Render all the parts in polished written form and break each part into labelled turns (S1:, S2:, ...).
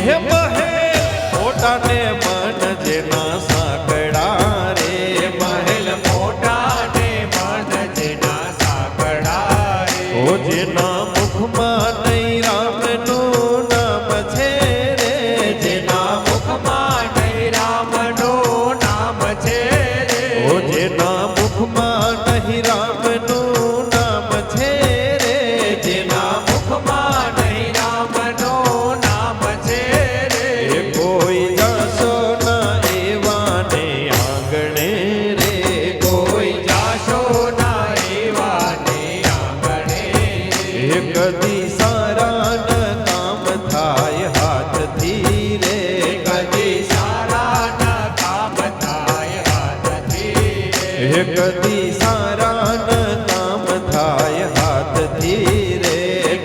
S1: હે મહે મોટા ને મન જેના સાંકડા રે
S2: મહેલ મોટા ને મન જેના સાંકડા રે
S1: ઓ જેના મુખમાં નહીં રામનું નામ છે રે
S2: જેના મુખમાં નહીં રામનું નામ છે રે
S1: ઓ જેના મુખમાં નહીં રામનું નામ છે રે
S2: જેના મુખમાં નહીં રામનું નામ છે રે
S1: એ કોઈ જાશો ના એવા ને આંગણે રે
S2: કોઈ જાશો ના એવા ને આંગણે
S1: એ કદી સારા ન કામ થાય હાથથી રે
S2: કદી સારા ના કામ થાય હાથથી
S1: એ કદી સારા ન કામ થાય હાથથી રે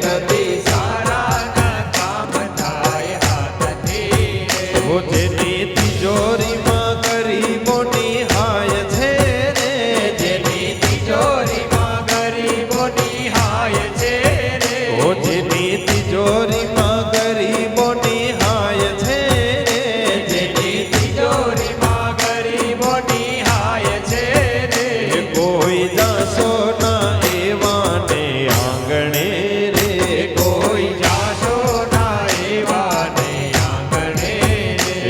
S2: કદી સારા ના કામ થાય હાથથી
S1: ઓ જેની તિજોરીમાં ગરીબોની હાય છે રે
S2: જેની તિજોરીમાં ગરીબોની હાય છે રે
S1: ઓ જેની તિજોરીમાં ગરીબોની હાય છે રે
S2: જેની તિજોરીમાં ગરીબોની હાય છે રે
S1: એ કોઈ જાશો ના એવા ને આંગણે રે
S2: કોઈ જાશો ના એવા ને આંગણે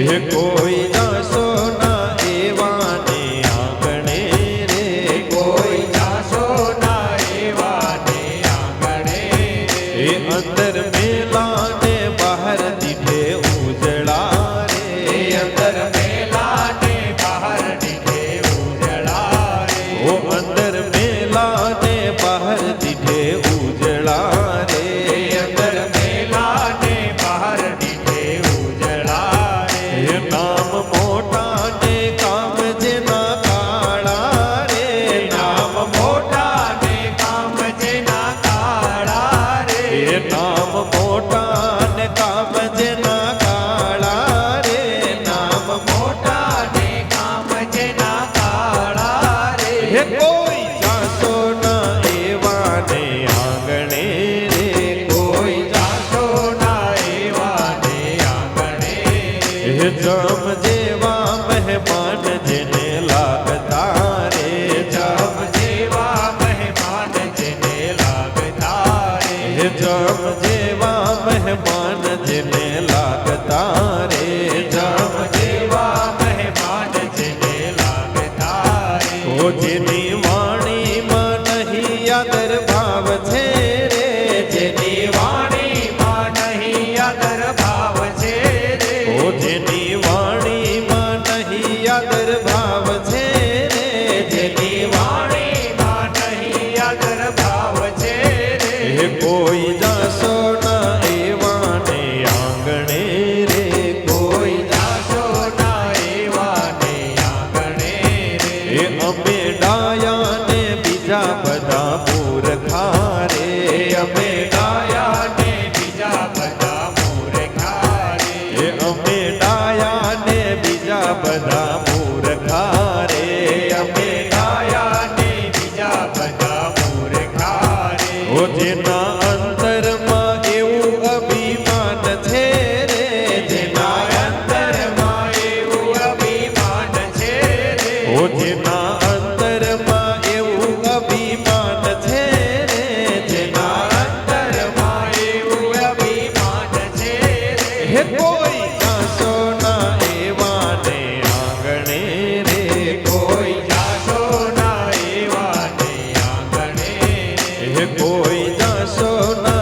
S1: એ કોઈ જાશો ના એવા ને આંગણે રે
S2: કોઈ જાશો ના એવા ને આંગણે
S1: એ અંદર મેલા ને બહાર દીઠે ઉજળા રે
S2: અંદર મેલા ને બહાર દીઠે ઉજળા રે
S1: ઓ અંદર મેલા ને બહાર દીઠે ઉજળા રે
S2: અંદર મેલા ને બહાર દીઠે ઉજળા રે
S1: એ નામ મોટા ને કામ જેના કાળા રે
S2: નામ મોટા ને કામ જેના કાળા રે
S1: એ નામ મોટા ને કામ જેના કાળા રે
S2: નામ મોટા ને કામ જેના કાળા રે
S1: હે કોઈ જાશો ના એવા ને આંગણે રે
S2: કોઈ જાશો ના એવા ને આંગણે
S1: હે જમ જેવા મહેમાન જેને લાગતા રે
S2: જમ જેવા મહેમાન જેને લાગતા રે
S1: હે જમ જેવા મહેમાન જેને લાગતા રે
S2: જમ જેવા મહેમાન જેને લાગતા રે
S1: ઓ જેની વાણીમાં નહીં આદર ભાવ છે રે
S2: જેની વાણીમાં નહીં આદર ભાવ છે રે
S1: ઓ જેની વાણીમાં નહીં આદર ભાવ છે રે
S2: જેની વાણીમાં નહીં આદર ભાવ છે રે
S1: એ કોઈ જાશો ના એવા ને આંગણે રે
S2: કોઈ જાશો ના એવા ને આંગણે રે
S1: એ અમે ડાયા ને બીજા બધા મૂર્ખા રે
S2: અમે ગાયા ને બીજા બધા મૂર્ખા રે
S1: એ અમે ડાયા ને બીજા બધા મૂર્ખા રે
S2: અમે ગાયા ને બીજા બધા મૂર્ખા રે
S1: ઓ જેના અંતરમાં એવું અભિમાન છે રે
S2: જેના અંતરમાં એવું અભિમાન છે રે
S1: ઓ જેના અંતરમાં એવું અભિમાન છે રે
S2: જેના અંતરમાં એવું અભિમાન છે
S1: હે
S2: રે
S1: કોઈ જાશો ના એવા ને આંગણે રે
S2: કોઈ જાશો ના એવા ને આંગણે
S1: હે કોઈ જાશો ના